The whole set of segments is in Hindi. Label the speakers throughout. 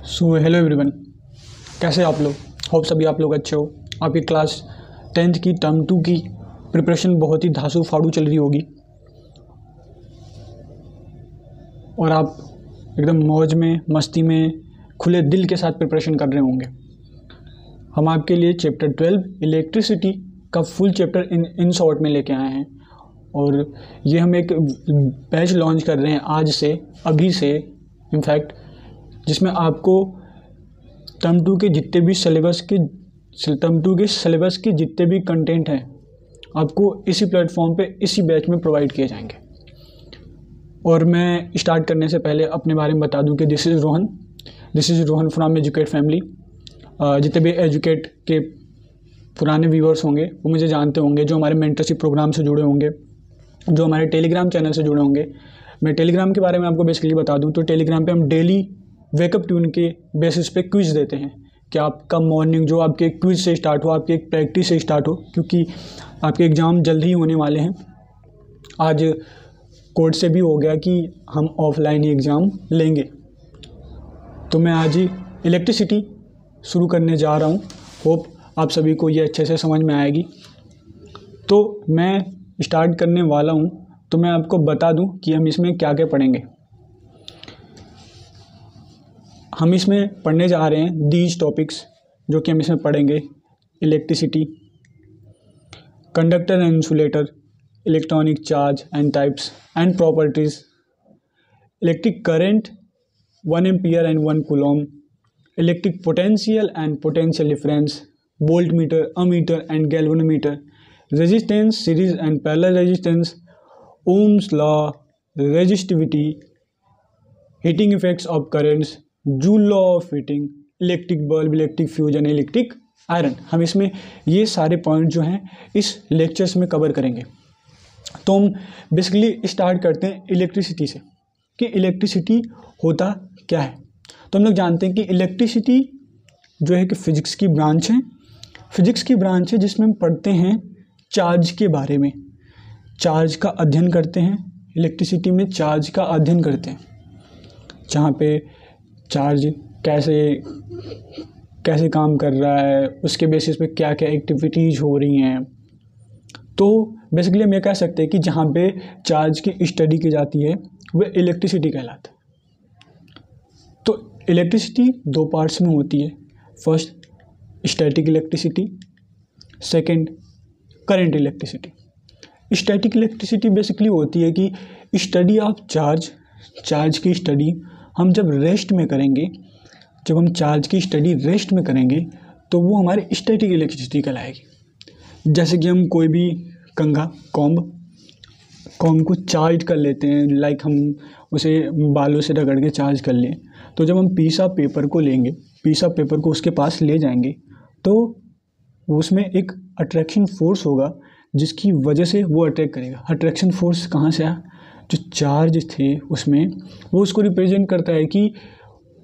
Speaker 1: सो हेलो एवरीवन, कैसे आप लोग। होप सभी आप लोग अच्छे हो। आपकी क्लास 10th की टर्म 2 की प्रिपरेशन बहुत ही धांसू फाड़ू चल रही होगी और आप एकदम मौज में, मस्ती में, खुले दिल के साथ प्रिपरेशन कर रहे होंगे। हम आपके लिए चैप्टर 12 इलेक्ट्रिसिटी का फुल चैप्टर इन शॉर्ट में लेके आए हैं और ये हम एक बैच लॉन्च कर रहे हैं आज से, अभी से इनफैक्ट, जिसमें आपको टर्म 2 के जितने भी सिलेबस के जितने भी कंटेंट हैं आपको इसी प्लेटफॉर्म पे, इसी बैच में प्रोवाइड किए जाएंगे। और मैं स्टार्ट करने से पहले अपने बारे में बता दूं कि this is Rohan from educate family. जितने भी एजुकेट के पुराने व्यूअर्स होंगे वो मुझे जानते होंगे, जो हमारे मेंटरशिप प्रोग्राम से जुड़े होंगे, जो हमारे टेलीग्राम चैनल से जुड़े होंगे। मैं टेलीग्राम के बारे में आपको बेसिकली बता दूं तो टेलीग्राम पे हम डेली वेकअप ट्यून के बेसिस पे क्विज़ देते हैं कि आपका मॉर्निंग जो आपके क्विज़ से स्टार्ट हो, आपकी एक प्रैक्टिस से स्टार्ट हो, क्योंकि आपके एग्ज़ाम जल्द ही होने वाले हैं। आज कोर्ट से भी हो गया कि हम ऑफलाइन ही एग्ज़ाम लेंगे, तो मैं आज ही इलेक्ट्रिसिटी शुरू करने जा रहा हूँ। होप आप सभी को ये अच्छे से समझ में आएगी। तो मैं स्टार्ट करने वाला हूँ, तो मैं आपको बता दूँ कि हम इसमें क्या क्या पढ़ेंगे। हम इसमें पढ़ने जा रहे हैं दीज टॉपिक्स, जो कि हम इसमें पढ़ेंगे। Electricity, conductor and insulator, electronic charge and types and properties, electric current 1 ampere and 1 coulomb, electric potential and potential difference, volt meter, ammeter and galvanometer, resistance, series and parallel resistance, Ohm's law, resistivity, heating effects of currents, joule law of heating, electric bulb, electric fuse and electric iron. हम इसमें ये सारे पॉइंट जो हैं इस लेक्चर्स में कवर करेंगे। तो हम बेसिकली स्टार्ट करते हैं इलेक्ट्रिसिटी से कि इलेक्ट्रिसिटी होता क्या है। तो हम लोग जानते हैं कि इलेक्ट्रिसिटी जो है कि फिजिक्स की ब्रांच है, जिसमें हम पढ़ते हैं चार्ज के बारे में, चार्ज का अध्ययन करते हैं। इलेक्ट्रिसिटी में चार्ज का अध्ययन करते हैं, जहाँ पे चार्ज कैसे काम कर रहा है, उसके बेसिस पे क्या क्या एक्टिविटीज़ हो रही हैं। तो बेसिकली हम ये कह सकते हैं कि जहाँ पे चार्ज की स्टडी की जाती है वह इलेक्ट्रिसिटी कहलाता है। तो इलेक्ट्रिसिटी दो पार्ट्स में होती है। First static electricity, second current electricity. Static electricity basically होती है कि स्टडी ऑफ चार्ज की स्टडी हम जब हम चार्ज की स्टडी रेस्ट में करेंगे तो वो हमारे स्टैटिक इलेक्ट्रिसिटी कहलाएगी। जैसे कि हम कोई भी कंघा, कॉम्ब को चार्ज कर लेते हैं, लाइक हम उसे बालों से रगड़ के चार्ज कर लें। तो जब हम पीस ऑफ पेपर को उसके पास ले जाएंगे तो उसमें एक अट्रैक्शन फोर्स होगा जिसकी वजह से वो अट्रैक्ट करेगा। अट्रैक्शन फोर्स कहाँ से आया? जो चार्ज थे उसमें, वो उसको रिप्रेजेंट करता है कि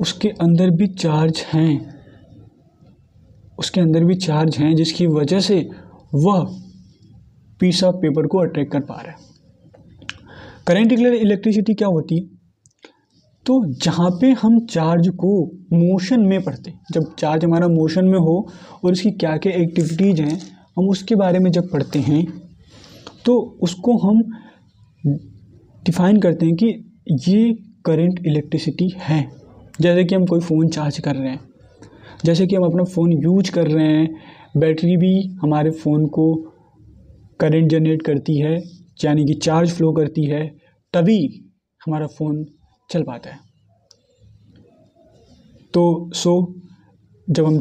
Speaker 1: उसके अंदर भी चार्ज हैं, जिसकी वजह से वह पीस ऑफ पेपर को अट्रैक्ट कर पा रहा है। करंट इलेक्ट्रिसिटी क्या होती है? तो जहाँ पे हम चार्ज को मोशन में पढ़ते हैं, जब चार्ज हमारा मोशन में हो और उसकी क्या क्या एक्टिविटीज़ हैं, हम उसके बारे में जब पढ़ते हैं तो उसको हम डिफाइन करते हैं कि ये करंट इलेक्ट्रिसिटी है। जैसे कि हम कोई फ़ोन चार्ज कर रहे हैं, जैसे कि हम अपना फ़ोन यूज कर रहे हैं, बैटरी भी हमारे फ़ोन को करंट जनरेट करती है, यानी कि चार्ज फ्लो करती है, तभी हमारा फ़ोन चल पाता है। तो जब हम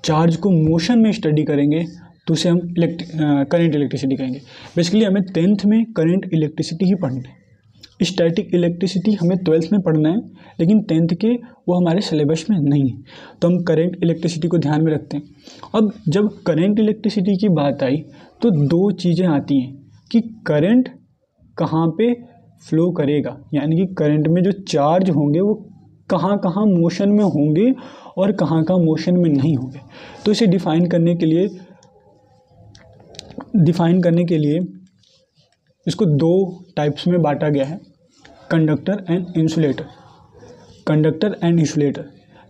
Speaker 1: चार्ज को मोशन में स्टडी करेंगे तो उसे हम करंट इलेक्ट्रिसिटी कहेंगे। बेसिकली हमें 10th में करंट इलेक्ट्रिसिटी ही पढ़ना है। स्टैटिक इलेक्ट्रिसिटी हमें 12th में पढ़ना है, लेकिन 10th के वो हमारे सिलेबस में नहीं है, तो हम करंट इलेक्ट्रिसिटी को ध्यान में रखते हैं। अब जब करंट इलेक्ट्रिसिटी की बात आई तो दो चीज़ें आती हैं कि करंट कहाँ पे फ्लो करेगा, यानी कि करंट में जो चार्ज होंगे वो कहाँ कहाँ मोशन में होंगे और कहाँ कहाँ मोशन में नहीं होंगे। तो इसे डिफ़ाइन करने के लिए इसको दो टाइप्स में बांटा गया है, conductor and insulator. Conductor and insulator.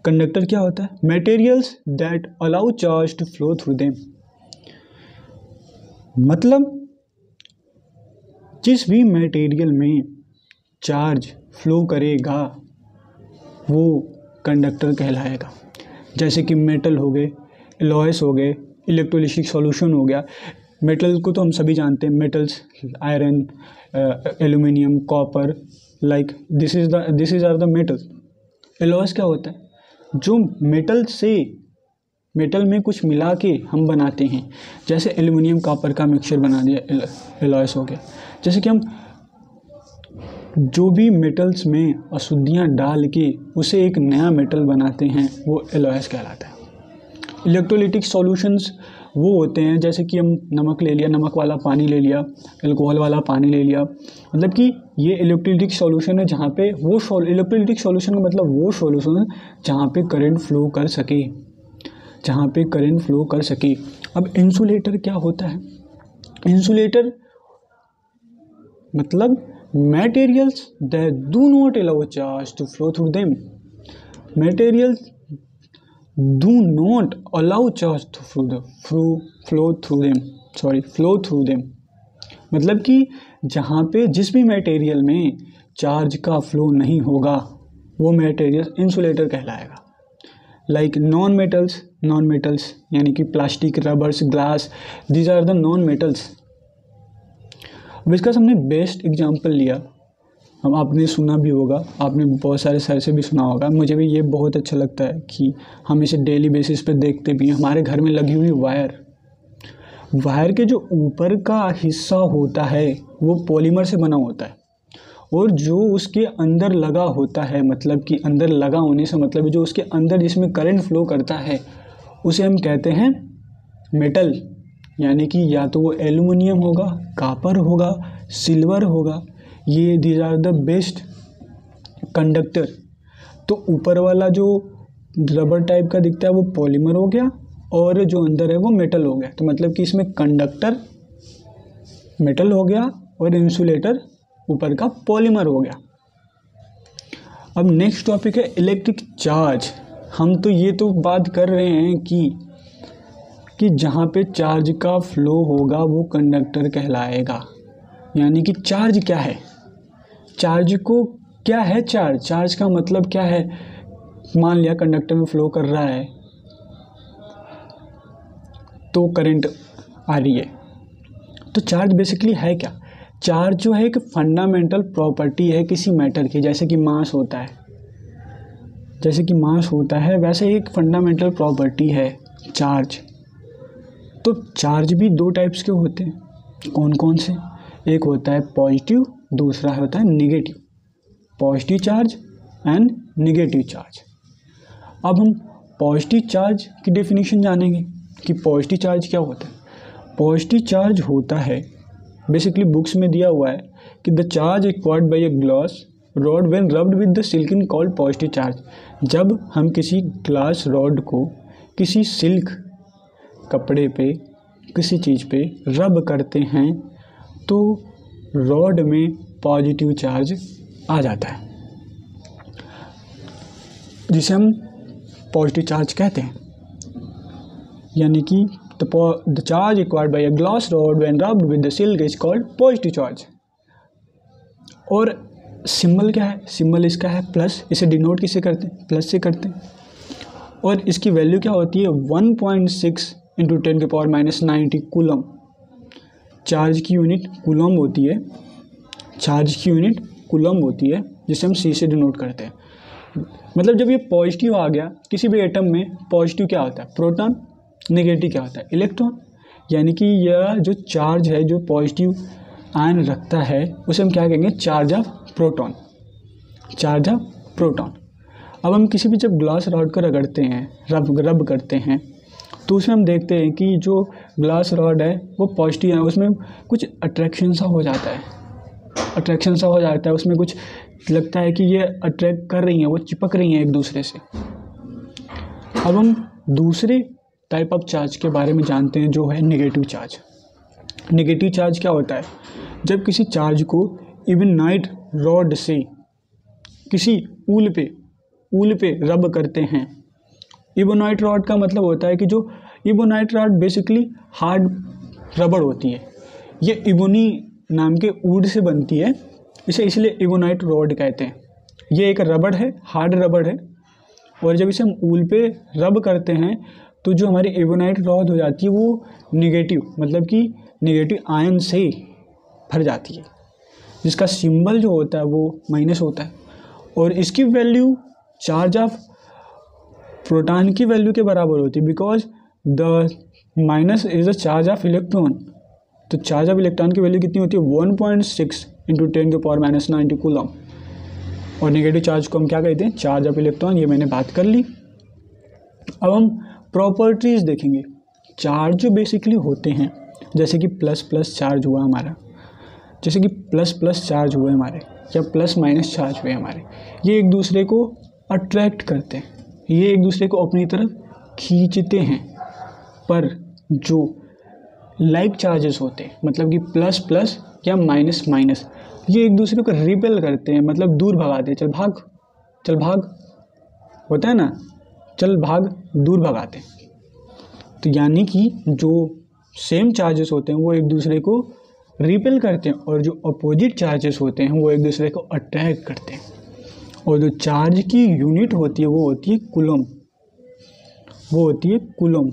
Speaker 1: Conductor क्या होता है? Materials that allow charge to flow through them. मतलब जिस भी मटेरियल में चार्ज फ्लो करेगा वो कंडक्टर कहलाएगा। जैसे कि मेटल हो गए, एलॉयस हो गए, इलेक्ट्रोलिटिक सॉल्यूशन हो गया। मेटल को तो हम सभी जानते हैं, metals iron, aluminium, copper, like this are the metals. Alloys क्या होता है? जो मेटल में कुछ मिला के हम बनाते हैं, जैसे एल्यूमिनियम कॉपर का मिक्सचर बना दिया, एलॉयस हो गया। जैसे कि हम जो भी मेटल्स में अशुद्धियाँ डाल के उसे एक नया मेटल बनाते हैं वो एलॉयस कहलाता है। इलेक्ट्रोलिटिक सॉल्यूशंस वो होते हैं जैसे कि हम नमक ले लिया, नमक वाला पानी ले लिया, अल्कोहल वाला पानी ले लिया। मतलब कि ये इलेक्ट्रोलिटिक सॉल्यूशन है जहाँ पे इलेक्ट्रोलिटिक सॉल्यूशन का मतलब वो सॉल्यूशन जहाँ पे करंट फ्लो कर सके, जहाँ पे करंट फ्लो कर सके। अब इंसुलेटर क्या होता है? इंसुलेटर मतलब materials that do not allow charge to flow through them. Materials do not allow charge to flow through them. मतलब कि जहाँ पे जिस भी मटेरियल में चार्ज का फ्लो नहीं होगा वो मटेरियल इंसुलेटर कहलाएगा। लाइक नॉन मेटल्स यानी कि plastic, rubbers, glass, these are the non metals. अब इसका हमने बेस्ट एग्जांपल लिया, हम आपने सुना भी होगा, आपने बहुत सारे सर से भी सुना होगा, मुझे भी ये बहुत अच्छा लगता है कि हम इसे डेली बेसिस पे देखते भी हैं। हमारे घर में लगी हुई वायर के जो ऊपर का हिस्सा होता है वो पॉलीमर से बना होता है, और जो उसके अंदर लगा होता है, मतलब कि अंदर लगा होने से मतलब जो उसके अंदर जिसमें करंट फ्लो करता है उसे हम कहते हैं मेटल। यानी कि या तो वो एल्युमिनियम होगा, कॉपर होगा, सिल्वर होगा, ये these are the best conductor. तो ऊपर वाला जो रबर टाइप का दिखता है वो पॉलीमर हो गया और जो अंदर है वो मेटल हो गया। तो मतलब कि इसमें कंडक्टर मेटल हो गया और इंसुलेटर ऊपर का पॉलीमर हो गया। अब नेक्स्ट टॉपिक है इलेक्ट्रिक चार्ज। हम तो ये तो बात कर रहे हैं कि जहाँ पे चार्ज का फ्लो होगा वो कंडक्टर कहलाएगा। यानी कि चार्ज क्या है, चार्ज को क्या है, चार्ज का मतलब क्या है। मान लिया कंडक्टर में फ्लो कर रहा है तो करंट आ रही है, तो चार्ज बेसिकली है क्या? चार्ज जो है एक फंडामेंटल प्रॉपर्टी है किसी मैटर की। जैसे कि मास होता है वैसे एक फंडामेंटल प्रॉपर्टी है चार्ज। तो चार्ज भी दो टाइप्स के होते हैं। कौन कौन से? एक होता है पॉजिटिव, दूसरा होता है negative. Positive charge and negative charge. अब हम पॉजिटिव चार्ज की डेफिनेशन जानेंगे कि पॉजिटिव चार्ज क्या होता है। पॉजिटिव चार्ज होता है, बेसिकली बुक्स में दिया हुआ है कि the charge acquired by a glass rod when rubbed with the silk called positive charge. जब हम किसी ग्लास रॉड को किसी सिल्क कपड़े पे, किसी चीज़ पे रब करते हैं तो रॉड में पॉजिटिव चार्ज आ जाता है, जिसे हम पॉजिटिव चार्ज कहते हैं। यानी कि the charge acquired by a glass rod when rubbed with the silk is called positive charge. और सिंबल क्या है? सिंबल इसका है प्लस। इसे डिनोट किससे करते हैं? प्लस से करते हैं। और इसकी वैल्यू क्या होती है? 1.6 इंटू 10⁻⁻90 कूलम। चार्ज की यूनिट कूलम होती है, जिसे हम सी से डिनोट करते हैं। मतलब जब ये पॉजिटिव आ गया, किसी भी एटम में पॉजिटिव क्या होता है? प्रोटॉन। नेगेटिव क्या होता है? इलेक्ट्रॉन। यानी कि यह जो चार्ज है, जो पॉजिटिव आयन रखता है, उसे हम क्या कहेंगे? Charge of proton. अब हम किसी भी जब ग्लास रॉड को रगड़ते हैं, रब करते हैं, तो उसमें हम देखते हैं कि जो ग्लास रॉड है वो पॉजिटिव है, उसमें कुछ अट्रैक्शन सा हो जाता है, उसमें कुछ लगता है कि ये अट्रैक्ट कर रही हैं, वो चिपक रही हैं एक दूसरे से। अब हम दूसरे टाइप ऑफ चार्ज के बारे में जानते हैं जो है नेगेटिव चार्ज। नेगेटिव चार्ज क्या होता है? जब किसी चार्ज को इवन नाइट रॉड से किसी पुल पे ऊल पे रब करते हैं। इबोनाइट रॉड का मतलब होता है कि जो इबोनाइट रॉड बेसिकली हार्ड रबड़ होती है, ये इबोनी नाम के वुड से बनती है, इसे इसलिए इबोनाइट रॉड कहते हैं। ये एक रबड़ है, हार्ड रबड़ है, और जब इसे हम ऊल पे रब करते हैं तो जो हमारी इबोनाइट रॉड हो जाती है वो निगेटिव, मतलब कि निगेटिव आयन से भर जाती है, जिसका सिंबल जो होता है वो माइनस होता है, और इसकी वैल्यू चार्ज ऑफ प्रोटॉन की वैल्यू के बराबर होती है, because the minus is the charge of electron. तो चार्ज ऑफ इलेक्ट्रॉन की वैल्यू कितनी होती है 1.6 × 10⁻⁻90 कूलम, और नेगेटिव चार्ज को हम क्या कहते हैं, चार्ज ऑफ इलेक्ट्रॉन। ये मैंने बात कर ली। अब हम प्रॉपर्टीज़ देखेंगे। चार्ज जो बेसिकली होते हैं, जैसे कि प्लस प्लस चार्ज हुआ हमारा, जैसे कि प्लस प्लस चार्ज हुए हमारे, या प्लस माइनस चार्ज हुए हमारे, ये एक दूसरे को अट्रैक्ट करते हैं, ये एक दूसरे को अपनी तरफ खींचते हैं। पर जो लाइक चार्जेस होते हैं, मतलब कि प्लस प्लस या माइनस माइनस, ये एक दूसरे को रिपेल करते हैं, मतलब दूर भगाते हैं। चल भाग, चल भाग होता है ना, चल भाग, दूर भगाते हैं। तो यानी कि जो सेम चार्जेस होते हैं वो एक दूसरे को रिपेल करते हैं, और जो अपोजिट चार्जेस होते हैं वो एक दूसरे को अट्रैक्ट करते हैं। और जो चार्ज की यूनिट होती है वो होती है कूलम, वो होती है कूलम।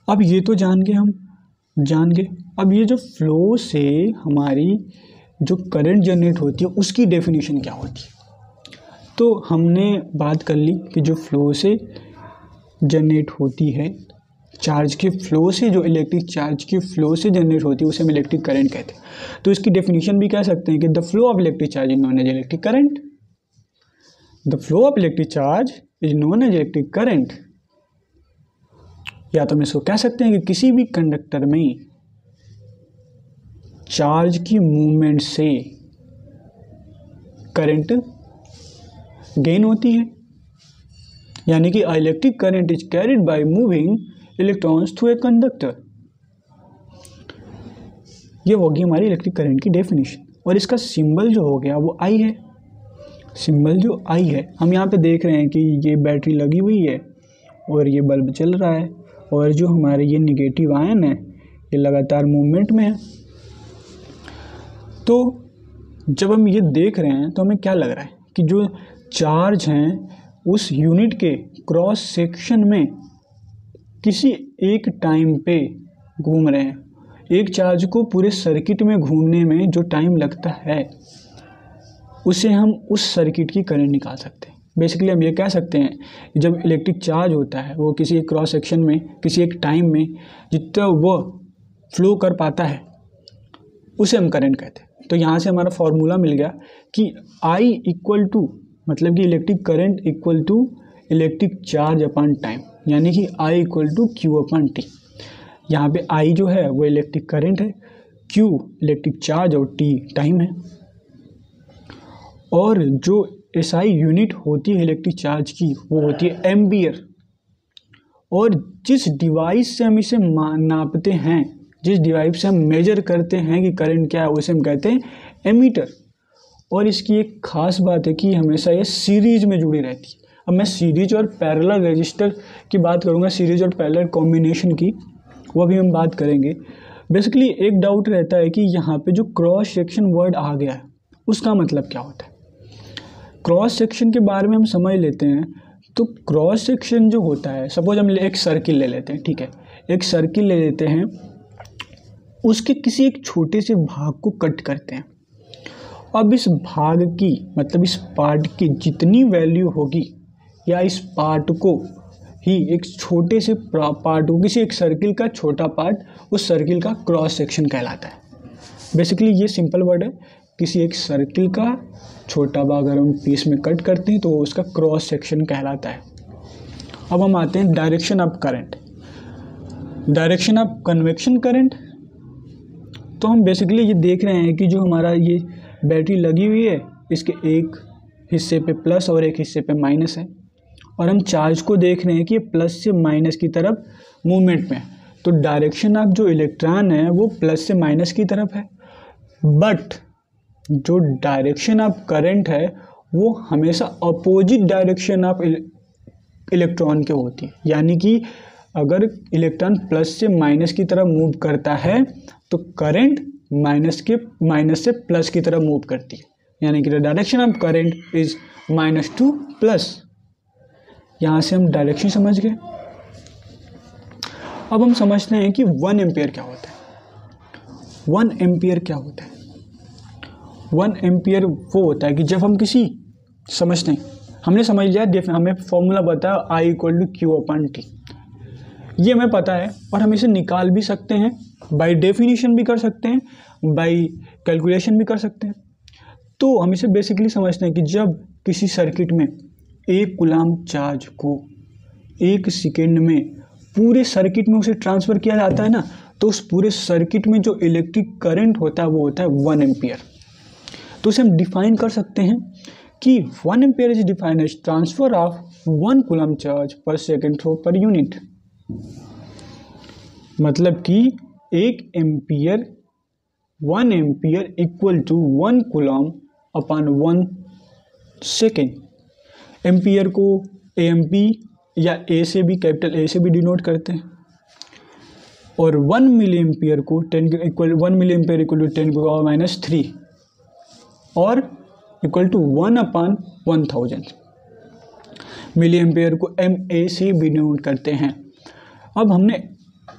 Speaker 1: अब ये तो जान गए। अब ये जो फ्लो से हमारी जो करंट जनरेट होती है उसकी डेफिनेशन क्या होती है। तो हमने बात कर ली कि जो फ्लो से जनरेट होती है, चार्ज के फ्लो से, जो इलेक्ट्रिक चार्ज के फ्लो से जनरेट होती है उसे हम इलेक्ट्रिक करंट कहते हैं। तो इसकी डेफिनेशन भी कह सकते हैं कि the flow of electric charge is known as electric current. The flow of electric charge is known as electric current. या तो हम इसको कह सकते हैं कि किसी भी कंडक्टर में चार्ज की मूवमेंट से करंट गेन होती है, यानी कि electric current is carried by moving electrons through a conductor. ये होगी हमारी इलेक्ट्रिक करंट की डेफिनेशन। और इसका सिंबल जो हो गया वो आई है, सिंबल जो आई है। हम यहाँ पे देख रहे हैं कि ये बैटरी लगी हुई है और ये बल्ब चल रहा है, और जो हमारे ये निगेटिव आयन है ये लगातार मूवमेंट में है। तो जब हम ये देख रहे हैं तो हमें क्या लग रहा है कि जो चार्ज हैं उस यूनिट के क्रॉस सेक्शन में किसी एक टाइम पे घूम रहे हैं। एक चार्ज को पूरे सर्किट में घूमने में जो टाइम लगता है उसे हम उस सर्किट की करंट निकाल सकते हैं। बेसिकली हम ये कह सकते हैं जब इलेक्ट्रिक चार्ज होता है वो किसी एक क्रॉस सेक्शन में किसी एक टाइम में जितना वो फ्लो कर पाता है उसे हम करंट कहते हैं। तो यहाँ से हमारा फॉर्मूला मिल गया कि I इक्वल टू, मतलब कि electric current equal to electric charge upon time, यानी कि I equal to Q upon T। यहाँ पे I जो है वो इलेक्ट्रिक करंट है, Q इलेक्ट्रिक चार्ज और T टाइम है। और जो SI यूनिट होती है इलेक्ट्रिक चार्ज की वो होती है एम्पियर। और जिस डिवाइस से हम इसे नापते हैं, जिस डिवाइस से हम मेजर करते हैं कि करंट क्या है, उसे हम कहते हैं एमीटर। और इसकी एक खास बात है कि हमेशा ये सीरीज में जुड़ी रहती है। अब मैं सीरीज और पैरेलल रजिस्टर की बात करूँगा, सीरीज और पैरेलल कॉम्बिनेशन की, वो अभी हम बात करेंगे। बेसिकली एक डाउट रहता है कि यहाँ पे जो क्रॉस सेक्शन वर्ड आ गया है उसका मतलब क्या होता है। क्रॉस सेक्शन के बारे में हम समझ लेते हैं। तो क्रॉस सेक्शन जो होता है, सपोज हम एक सर्किल ले लेते हैं, ठीक है, एक सर्किल ले लेते हैं, उसके किसी एक छोटे से भाग को कट करते हैं। अब इस भाग की, मतलब इस पार्ट की जितनी वैल्यू होगी, या इस पार्ट को ही एक छोटे से पार्ट को, किसी एक सर्किल का छोटा पार्ट, उस सर्किल का क्रॉस सेक्शन कहलाता है। बेसिकली ये सिंपल वर्ड है, किसी एक सर्किल का छोटा भाग अगर हम पीस में कट करते हैं तो वो उसका क्रॉस सेक्शन कहलाता है। अब हम आते हैं direction of current, direction of convection current. तो हम बेसिकली ये देख रहे हैं कि जो हमारा ये बैटरी लगी हुई है इसके एक हिस्से पे प्लस और एक हिस्से पे माइनस है, और हम चार्ज को देख रहे हैं कि ये प्लस से माइनस की तरफ मूवमेंट में है। तो डायरेक्शन ऑफ जो इलेक्ट्रॉन है वो प्लस से माइनस की तरफ है, बट जो डायरेक्शन ऑफ करंट है वो हमेशा अपोजिट डायरेक्शन ऑफ इलेक्ट्रॉन के होती है। यानी कि अगर इलेक्ट्रॉन प्लस से माइनस की तरफ मूव करता है तो करंट माइनस से प्लस की तरफ मूव करती है। यानी कि the direction of current is minus two plus. यहाँ से हम डायरेक्शन समझ गए। अब हम समझते हैं कि 1 एम्पियर क्या होता है। 1 एम्पियर क्या होता है? 1 एम्पियर वो होता है कि जब हम किसी समझते हैं, हमने समझ लिया, हमें फॉर्मूला बताया I equal to Q upon T, ये हमें पता है और हम इसे निकाल भी सकते हैं, बाय डेफिनेशन भी कर सकते हैं, बाय कैलकुलेशन भी कर सकते हैं। तो हम इसे बेसिकली समझते हैं कि जब किसी सर्किट में 1 कूलम चार्ज को 1 सेकेंड में पूरे सर्किट में उसे ट्रांसफ़र किया जाता है ना, तो उस पूरे सर्किट में जो इलेक्ट्रिक करंट होता है वो होता है 1 एम्पियर। तो उसे हम डिफाइन कर सकते हैं कि 1 ampere is defined as transfer of 1 coulomb charge per second through per unit. मतलब कि 1 ampere 1 ampere equal to 1 coulomb upon 1 second. Ampere को एएमपी या ए से भी, कैपिटल ए से भी डिनोट करते हैं। और 1 मिली एम्पियर को 1 मिली एम्पियर इक्वल टू 10 की पावर माइनस 3 और equal to 1 upon 1000। Milli ampere को एम ए से भी डिनोट करते हैं। अब हमने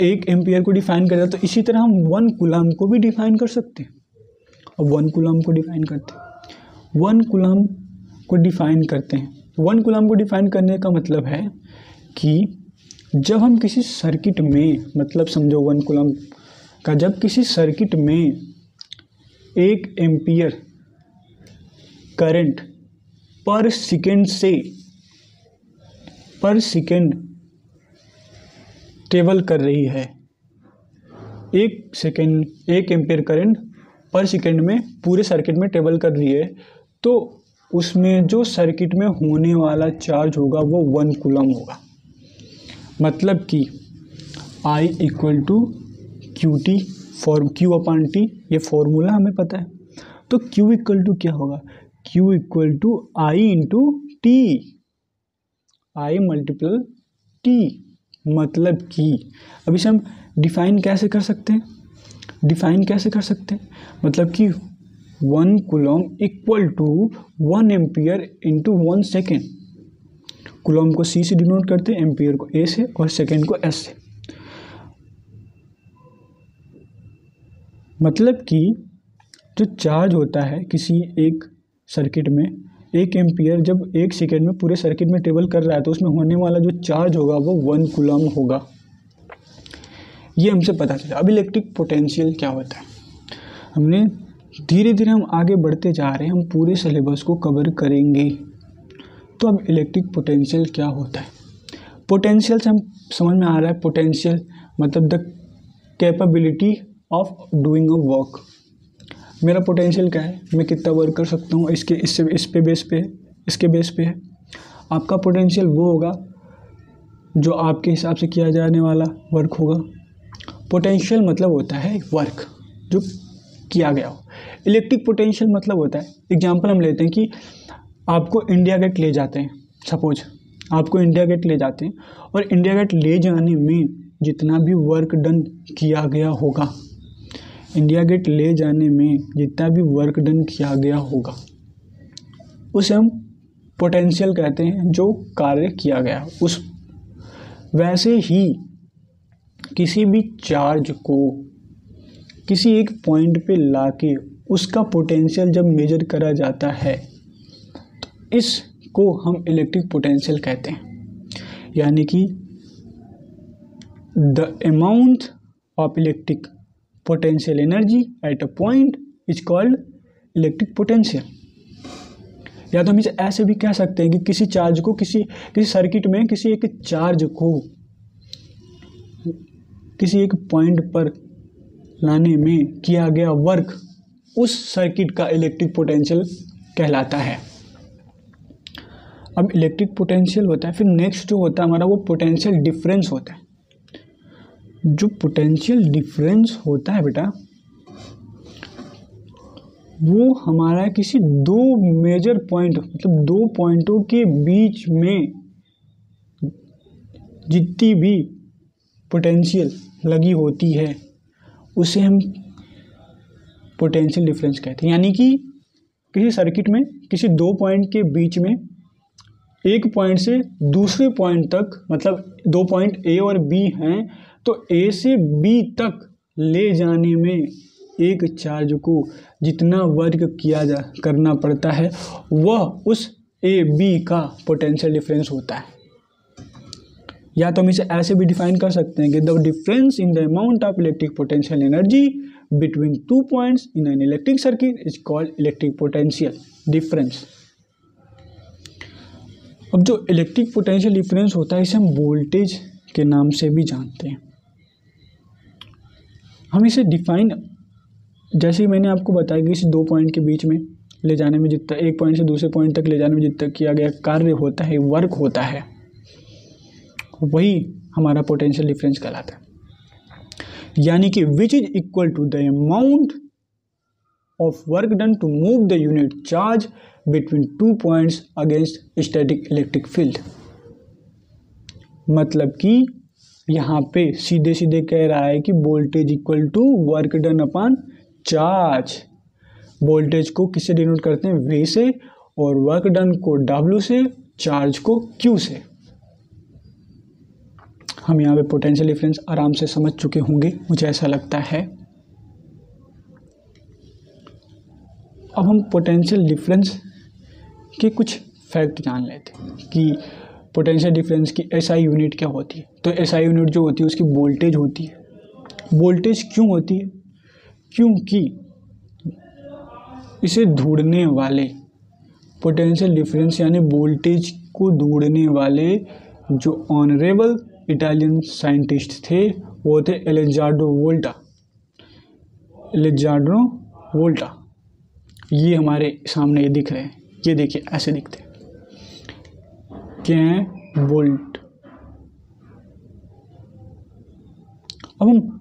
Speaker 1: 1 एम्पियर को डिफाइन कर दिया, तो इसी तरह हम 1 कूलम को भी डिफाइन कर सकते हैं। अब 1 कूलम को डिफाइन करते हैं। 1 कूलम को डिफाइन करते हैं। 1 कूलम को डिफाइन करने का मतलब है कि जब हम किसी सर्किट में, मतलब समझो 1 कूलम का, जब किसी सर्किट में 1 एम्पियर करंट पर सेकेंड ट्रेवल कर रही है, 1 एम्पियर करंट पर सेकेंड में पूरे सर्किट में ट्रेवल कर रही है, तो उसमें जो सर्किट में होने वाला चार्ज होगा वो 1 कूलम होगा। मतलब कि I equal to Q T for Q upon T, ये फॉर्मूला हमें पता है। तो Q इक्वल टू क्या होगा? Q equal to I into T, I multiple T. मतलब कि अब इसे हम डिफाइन कैसे कर सकते हैं? मतलब कि 1 coulomb equal to 1 ampere into 1 second. Coulomb को C से डिनोट करते हैं, एम्पियर को A से और सेकेंड को S से। मतलब कि जो चार्ज होता है किसी एक सर्किट में, 1 एम्पियर जब 1 सेकेंड में पूरे सर्किट में ट्रेवल कर रहा है, तो उसमें होने वाला जो चार्ज होगा वो 1 कूलम होगा। ये हमसे पता चला। अब इलेक्ट्रिक पोटेंशियल क्या होता है? हमने धीरे धीरे हम आगे बढ़ते जा रहे हैं, हम पूरे सिलेबस को कवर करेंगे। तो अब इलेक्ट्रिक पोटेंशियल क्या होता है? पोटेंशियल से हम समझ में आ रहा है, पोटेंशियल मतलब the capability of doing a work. मेरा पोटेंशियल क्या है, मैं कितना वर्क कर सकता हूँ, इसके बेस पे है। आपका पोटेंशियल वो होगा जो आपके हिसाब से किया जाने वाला वर्क होगा। पोटेंशियल मतलब होता है वर्क जो किया गया हो। इलेक्ट्रिक पोटेंशियल मतलब होता है, एग्जांपल हम लेते हैं कि आपको इंडिया गेट ले जाते हैं, सपोज आपको इंडिया गेट ले जाते हैं और इंडिया गेट ले जाने में जितना भी वर्क डन किया गया होगा, इंडिया गेट ले जाने में जितना भी वर्क डन किया गया होगा उसे हम पोटेंशियल कहते हैं, जो कार्य किया गया उस। वैसे ही किसी भी चार्ज को किसी एक पॉइंट पे लाके उसका पोटेंशियल जब मेजर करा जाता है तो इसको हम इलेक्ट्रिक पोटेंशियल कहते हैं। यानी कि the amount of electric potential energy at a point is called electric potential. या तो हम इसे ऐसे भी कह सकते हैं कि किसी चार्ज को किसी सर्किट में किसी एक चार्ज को किसी एक पॉइंट पर लाने में किया गया वर्क उस सर्किट का इलेक्ट्रिक पोटेंशियल कहलाता है। अब इलेक्ट्रिक पोटेंशियल होता है, फिर नेक्स्ट जो होता है हमारा वो पोटेंशियल डिफरेंस होता है। जो पोटेंशियल डिफरेंस होता है बेटा, वो हमारा किसी दो मेजर पॉइंट, मतलब दो पॉइंटों के बीच में जितनी भी पोटेंशियल लगी होती है उसे हम पोटेंशियल डिफरेंस कहते हैं। यानी कि किसी सर्किट में किसी दो पॉइंट के बीच में एक पॉइंट से दूसरे पॉइंट तक, मतलब दो पॉइंट ए और बी हैं, तो ए से बी तक ले जाने में एक चार्ज को जितना वर्क करना पड़ता है वह उस ए बी का पोटेंशियल डिफरेंस होता है। या तो हम इसे ऐसे भी डिफाइन कर सकते हैं कि the difference in the amount of electric potential energy between two points in an electric circuit is called electric potential difference. अब जो इलेक्ट्रिक पोटेंशियल डिफरेंस होता है इसे हम वोल्टेज के नाम से भी जानते हैं। हम इसे डिफाइन, जैसे ही मैंने आपको बताया कि इस दो पॉइंट के बीच में ले जाने में जितना, एक पॉइंट से दूसरे पॉइंट तक ले जाने में जितना किया गया कार्य होता है, वर्क होता है, वही हमारा पोटेंशियल डिफरेंस कहलाता है। यानी कि which is equal to the amount of work done to move the unit charge between two points against static electric field. मतलब कि यहाँ पे सीधे सीधे कह रहा है कि voltage equal to work done upon charge. Voltage को किससे डिनोट करते हैं? V से, और वर्क डन को W से, चार्ज को Q से। हम यहाँ पे पोटेंशियल डिफरेंस आराम से समझ चुके होंगे, मुझे ऐसा लगता है। अब हम पोटेंशियल डिफरेंस के कुछ फैक्ट जान लेते हैं कि पोटेंशियल डिफरेंस की SI यूनिट क्या होती है। तो SI यूनिट जो होती है उसकी वोल्टेज होती है। वोल्टेज क्यों होती है? क्योंकि इसे ढूंढने वाले, पोटेंशियल डिफरेंस यानी वोल्टेज को ढूंढने वाले जो ऑनरेबल इटालियन साइंटिस्ट थे वो थे एलेजांड्रो वोल्टा। एलेजांड्रो वोल्टा, ये हमारे सामने ये दिख रहे हैं, ये देखिए ऐसे दिखते हैं, क्या है? वोल्ट। अब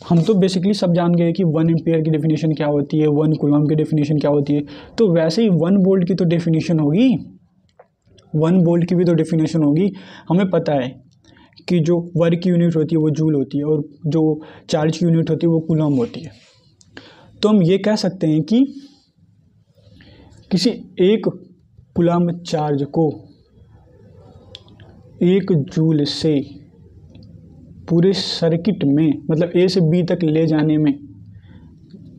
Speaker 1: हम तो बेसिकली सब जान गए कि 1 एम्पियर की डेफिनेशन क्या होती है, 1 कूलम की डेफिनेशन क्या होती है। तो वैसे ही 1 वोल्ट की तो डेफिनेशन होगी, 1 वोल्ट की भी तो डेफिनेशन होगी। हमें पता है कि जो वर्क की यूनिट होती है वो जूल होती है और जो चार्ज की यूनिट होती है वो कूलम होती है। तो हम ये कह सकते हैं कि किसी एक कूलम चार्ज को 1 जूल से पूरे सर्किट में, मतलब ए से बी तक ले जाने में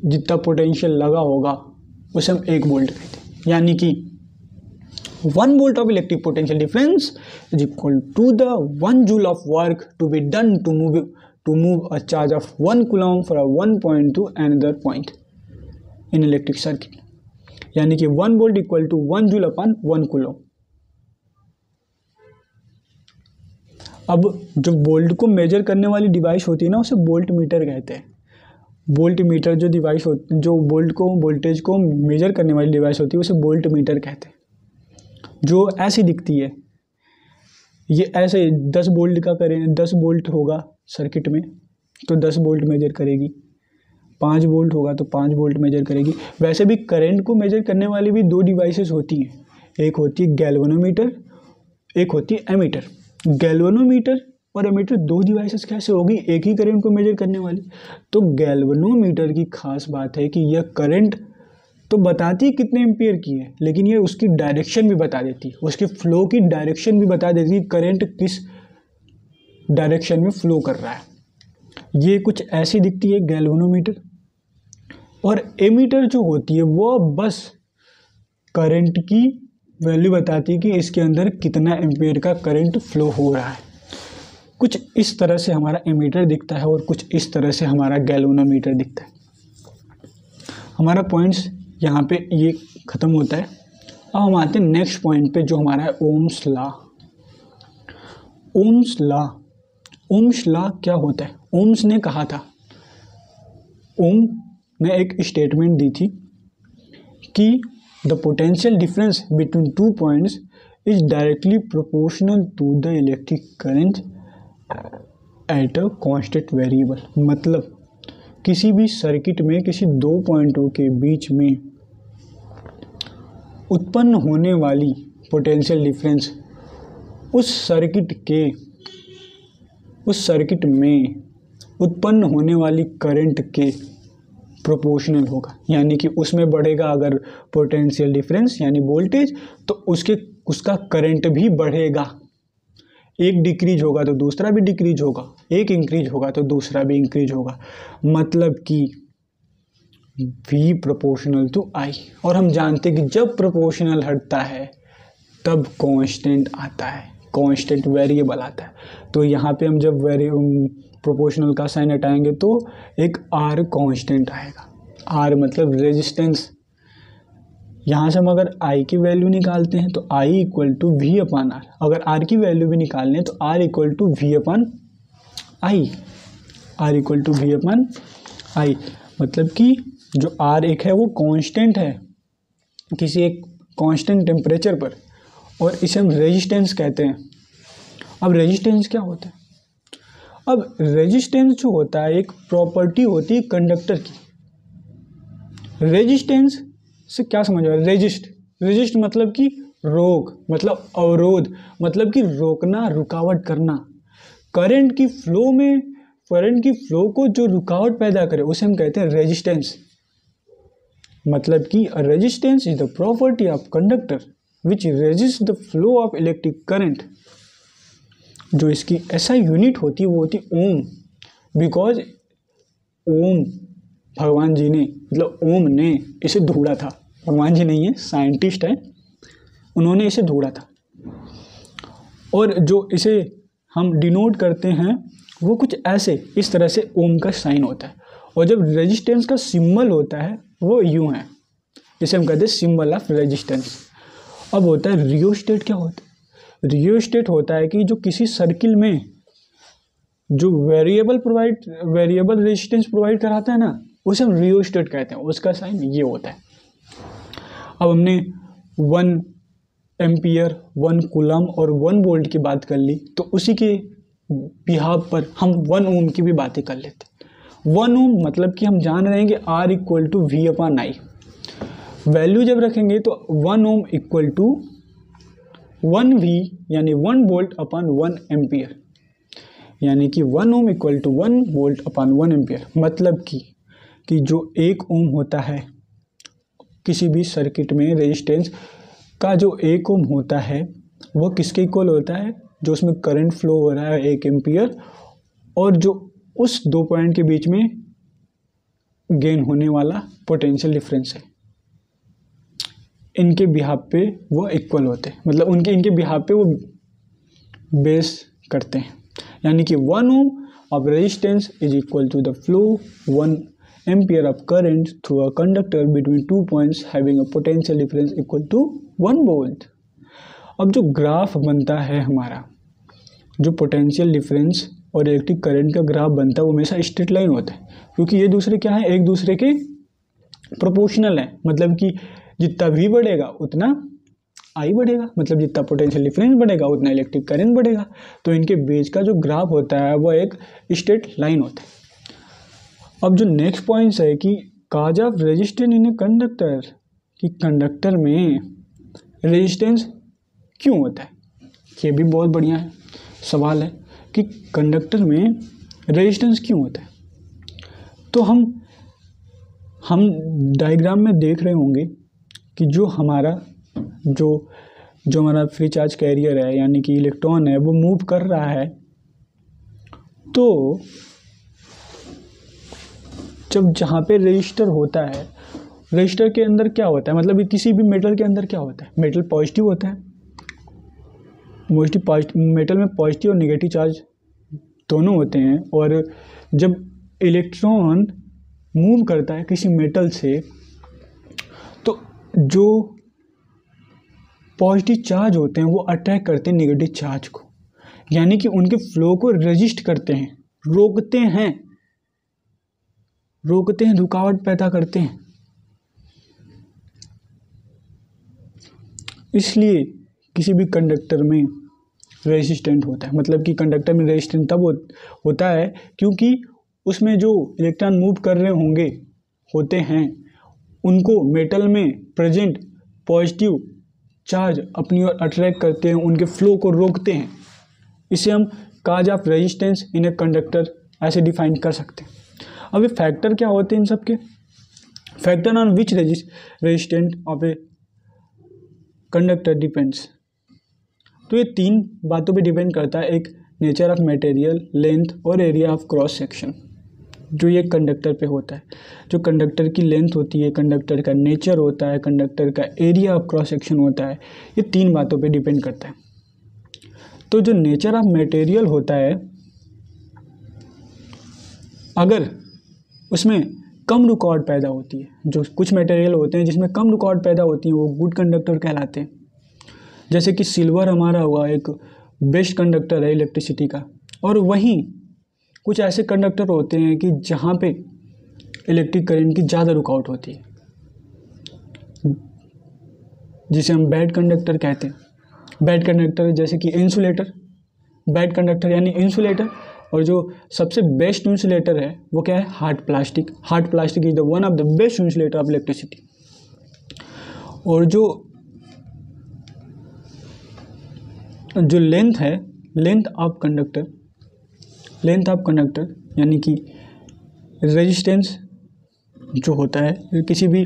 Speaker 1: जितना पोटेंशियल लगा होगा उसे हम 1 वोल्ट कहते हैं। यानी कि 1 volt of electric potential difference is equal to the 1 joule of work to be done to move a charge of 1 coulomb from 1 point to another point in electric circuit. यानी कि 1 volt equal to 1 joule upon 1 coulomb. अब जो वोल्ट को मेजर करने वाली डिवाइस होती है ना उसे वोल्ट मीटर कहते हैं। वोल्ट मीटर जो डिवाइस होती, जो वोल्टेज को मेजर करने वाली डिवाइस होती है उसे वोल्ट मीटर कहते हैं। जो ऐसी दिखती है, ये ऐसे 10 वोल्ट का करें, 10 वोल्ट होगा सर्किट में तो 10 वोल्ट मेजर करेगी, 5 वोल्ट होगा तो 5 वोल्ट मेजर करेगी। वैसे भी करंट को मेजर करने वाली भी 2 डिवाइसेस होती हैं, एक होती है गैल्वेनोमीटर, एक होती है एमीटर। गैल्वेनोमीटर और एमीटर 2 डिवाइसेस कैसे होगी एक ही करंट को मेजर करने वाली? तो गैल्वेनोमीटर की खास बात है कि यह करंट तो बताती है कितने एम्पियर की है, लेकिन ये उसकी डायरेक्शन भी बता देती है, उसके फ्लो की डायरेक्शन भी बता देती है, करंट किस डायरेक्शन में फ्लो कर रहा है। ये कुछ ऐसी दिखती है गैल्वेनोमीटर। और एमीटर जो होती है वो बस करंट की वैल्यू बताती है कि इसके अंदर कितना एम्पियर का करंट फ्लो हो रहा है। कुछ इस तरह से हमारा एमीटर दिखता है और कुछ इस तरह से हमारा गैल्वेनोमीटर दिखता है। हमारा पॉइंट्स यहाँ पे ये ख़त्म होता है। अब हम आते हैं नेक्स्ट पॉइंट पे जो हमारा है ओम्स लॉ। ओम्स लॉ क्या होता है? ओम्स ने कहा था, ओम ने एक स्टेटमेंट दी थी कि the potential difference between 2 points is directly proportional to the electric current at a constant variable. मतलब किसी भी सर्किट में किसी दो पॉइंटों के बीच में उत्पन्न होने वाली पोटेंशियल डिफरेंस उस सर्किट में उत्पन्न होने वाली करंट के प्रोपोर्शनल होगा। यानी कि उसमें बढ़ेगा अगर पोटेंशियल डिफरेंस यानी वोल्टेज, तो उसका करंट भी बढ़ेगा। एक डिक्रीज होगा तो दूसरा भी डिक्रीज होगा, एक इंक्रीज होगा तो दूसरा भी इंक्रीज होगा, मतलब कि V प्रोपोर्शनल टू I। और हम जानते हैं कि जब प्रोपोर्शनल हटता है तब कांस्टेंट आता है, कांस्टेंट वेरिएबल आता है। तो यहाँ पे हम जब प्रोपोर्शनल का साइन हटाएंगे तो एक R कांस्टेंट आएगा। R मतलब रेजिस्टेंस। यहाँ से हम अगर I की वैल्यू निकालते हैं तो I equal to V upon R। अगर R की वैल्यू भी निकालने तो R equal to V upon I, R equal to V upon I। मतलब कि जो R एक है वो कांस्टेंट है किसी एक कांस्टेंट टेम्परेचर पर, और इसे हम रेजिस्टेंस कहते हैं। अब रेजिस्टेंस क्या होता है? अब रेजिस्टेंस जो होता है एक प्रॉपर्टी होती है कंडक्टर की। रेजिस्टेंस से क्या समझ रहा है? रेजिस्ट मतलब कि रोक, मतलब अवरोध, मतलब कि रोकना, रुकावट करना। करंट की फ्लो को जो रुकावट पैदा करे उसे हम कहते हैं रेजिस्टेंस। मतलब कि resistance is the property of conductor which resist the flow of electric current. जो इसकी ऐसा यूनिट होती है वो होती ओम, बिकॉज ओम भगवान जी ने, मतलब ओम ने इसे ढूंढा था। भगवान जी नहीं है, साइंटिस्ट है, उन्होंने इसे ढूंढा था। और जो इसे हम डिनोट करते हैं वो कुछ ऐसे इस तरह से ओम का साइन होता है। और जब रेजिस्टेंस का सिंबल होता है वो यूं है, इसे हम कहते हैं सिंबल ऑफ रेजिस्टेंस। अब होता है रियोस्टेट। क्या होता है? रियोस्टेट होता है कि जो किसी सर्किल में जो वेरिएबल रेजिस्टेंस प्रोवाइड कराता है ना, उसे हम रियोस्टेट कहते हैं। उसका साइन ये होता है। अब हमने 1 एम्पियर, 1 कूलम और 1 वोल्ट की बात कर ली, तो उसी के बिहाफ पर हम 1 ओम की भी बातें कर लेते। 1 ओम मतलब कि हम जान रहे हैं कि R equal to V upon I। Value जब रखेंगे तो 1 ओम इक्वल टू 1V यानी 1 वोल्ट अपान 1 एम्पियर, यानी कि 1 ohm equal to 1 volt upon 1 ampere. मतलब कि जो 1 ओम होता है किसी भी सर्किट में, रेजिस्टेंस का जो 1 ओम होता है वो किसके इक्वल होता है? जो उसमें करंट फ्लो हो रहा है 1 एम्पियर, और जो उस दो पॉइंट के बीच में गेन होने वाला पोटेंशियल डिफरेंस है, इनके बिहाफ पे वो इक्वल होते हैं। मतलब इनके बिहाफ पे वो बेस करते हैं। यानी कि 1 ohm of resistance is equal to the flow 1 ampere of current through a conductor between 2 points having a potential difference equal to 1 volt. अब जो ग्राफ बनता है हमारा, जो पोटेंशियल डिफरेंस और इलेक्ट्रिक करंट का ग्राफ बनता है वो हमेशा स्ट्रेट लाइन होता है, क्योंकि ये दूसरे क्या है? एक दूसरे के प्रोपोर्शनल है। मतलब कि जितना V बढ़ेगा उतना I बढ़ेगा, मतलब जितना पोटेंशियल डिफरेंस बढ़ेगा उतना इलेक्ट्रिक करंट बढ़ेगा। तो इनके बीच का जो ग्राफ होता है वो एक स्ट्रेट लाइन होता है। अब जो नेक्स्ट पॉइंट है कि cause of resistance in a conductor, कि कंडक्टर में रेजिस्टेंस क्यों होता है। ये भी बहुत बढ़िया है सवाल है कि कंडक्टर में रेजिस्टेंस क्यों होता है। तो हम डायग्राम में देख रहे होंगे कि जो हमारा फ्री चार्ज कैरियर है, यानी कि इलेक्ट्रॉन है, वो मूव कर रहा है। तो जब जहाँ पे रेजिस्टर होता है, रेजिस्टर के अंदर क्या होता है? मतलब किसी भी मेटल के अंदर क्या होता है? मेटल पॉजिटिव होता है। मेटल में पॉजिटिव और नेगेटिव चार्ज दोनों होते हैं। और जब इलेक्ट्रॉन मूव करता है किसी मेटल से, तो जो पॉजिटिव चार्ज होते हैं वो अटैक करते हैं नेगेटिव चार्ज को, यानी कि उनके फ्लो को रेजिस्ट करते हैं, रोकते हैं, रुकावट पैदा करते हैं। इसलिए किसी भी कंडक्टर में रेजिस्टेंट होता है। मतलब कि कंडक्टर में रेजिस्टेंस तब होता है क्योंकि उसमें जो इलेक्ट्रॉन मूव कर रहे होते हैं उनको मेटल में प्रेजेंट पॉजिटिव चार्ज अपनी ओर अट्रैक्ट करते हैं, उनके फ्लो को रोकते हैं। इसे हम cause of resistance in a conductor ऐसे डिफाइन कर सकते हैं। अब ये फैक्टर क्या होते हैं इन सब के? Factor on which resistance of a conductor depends. तो ये तीन बातों पे डिपेंड करता है, एक नेचर ऑफ मटेरियल, लेंथ और एरिया ऑफ क्रॉस सेक्शन जो ये कंडक्टर पे होता है। जो कंडक्टर की लेंथ होती है, कंडक्टर का नेचर होता है, कंडक्टर का एरिया ऑफ क्रॉस सेक्शन होता है, ये तीन बातों पे डिपेंड करता है। तो जो नेचर ऑफ मटेरियल होता है, अगर उसमें कम रुकावट पैदा होती है, जो कुछ मटेरियल होते हैं जिसमें कम रुकावट पैदा होती है वो गुड कंडक्टर कहलाते हैं। जैसे कि सिल्वर हमारा हुआ एक बेस्ट कंडक्टर है इलेक्ट्रिसिटी का, और वहीं कुछ ऐसे कंडक्टर होते हैं कि जहाँ पे इलेक्ट्रिक करंट की ज़्यादा रुकावट होती है, जिसे हम बैड कंडक्टर कहते हैं। बैड कंडक्टर जैसे कि इंसुलेटर, बैड कंडक्टर यानी इंसुलेटर। और जो सबसे बेस्ट इंसुलेटर है वो क्या है? Hard plastic. Hard plastic is the one of the best insulator of electricity. और जो लेंथ है, लेंथ ऑफ कंडक्टर यानी कि रेजिस्टेंस जो होता है किसी भी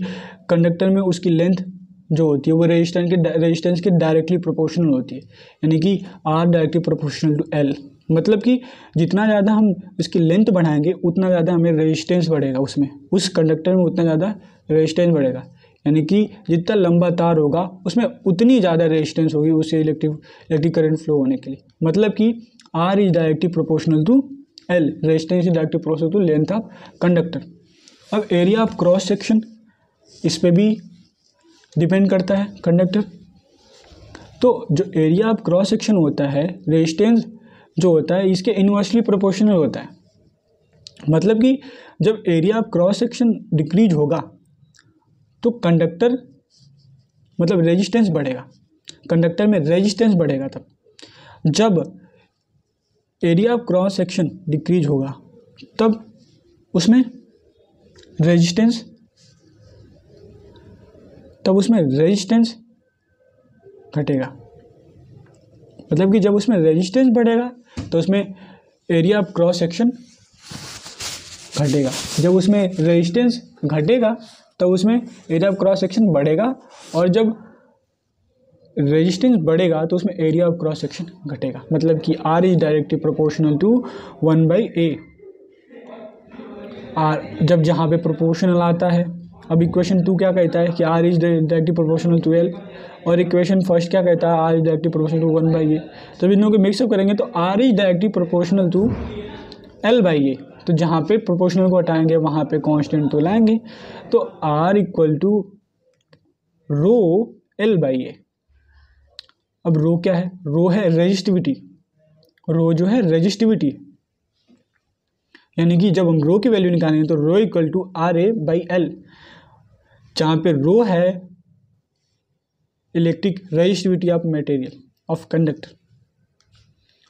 Speaker 1: कंडक्टर में, उसकी लेंथ जो होती है वो रेजिस्टेंस के डायरेक्टली प्रोपोर्शनल होती है, यानी कि R directly proportional to L. मतलब कि जितना ज़्यादा हम इसकी लेंथ बढ़ाएंगे उतना ज़्यादा हमें रेजिस्टेंस बढ़ेगा, उसमें उस कंडक्टर में उतना ज़्यादा रेजिस्टेंस बढ़ेगा। यानी कि जितना लंबा तार होगा उसमें उतनी ज़्यादा रेजिस्टेंस होगी उससे इलेक्ट्रिक करंट फ्लो होने के लिए। मतलब कि R is directly proportional to L, resistance is directly proportional to length of conductor. अब एरिया ऑफ क्रॉस सेक्शन इस पे भी डिपेंड करता है कंडक्टर। तो जो एरिया ऑफ क्रॉस सेक्शन होता है, रेजिस्टेंस जो होता है इसके इन्वर्सली प्रोपोर्शनल होता है। मतलब कि जब area of cross section decrease होगा तो कंडक्टर मतलब रेजिस्टेंस बढ़ेगा, कंडक्टर में रेजिस्टेंस बढ़ेगा। तब जब area of cross section decrease होगा तब उसमें रेजिस्टेंस घटेगा। मतलब कि जब उसमें रेजिस्टेंस बढ़ेगा तो उसमें एरिया ऑफ क्रॉस सेक्शन घटेगा। जब उसमें रेजिस्टेंस घटेगा तो उसमें एरिया ऑफ क्रॉस सेक्शन बढ़ेगा, और जब रेजिस्टेंस बढ़ेगा तो उसमें एरिया ऑफ क्रॉस सेक्शन घटेगा। मतलब कि R is directly proportional to 1/a। R जब जहाँ पे प्रोपोर्शनल आता है, अब इक्वेशन 2 क्या कहता है कि R is directly proportional to L, और इक्वेशन फर्स्ट क्या कहता है? R is directly proportional to 1/a। जब इन दोनों को मिक्सअप करेंगे तो R is directly proportional to L/a। तो जहाँ पे प्रोपोर्शनल को हटाएंगे वहाँ पे कांस्टेंट तो लाएंगे, तो R equal to row L/a। अब रो क्या है? रो है रेजिस्टिविटी। रो जो है रेजिस्टिविटी, यानी कि जब हम रो की वैल्यू निकालेंगे तो रो इक्वल टू RA/L, जहाँ पे रो है electric resistivity of material of conductor.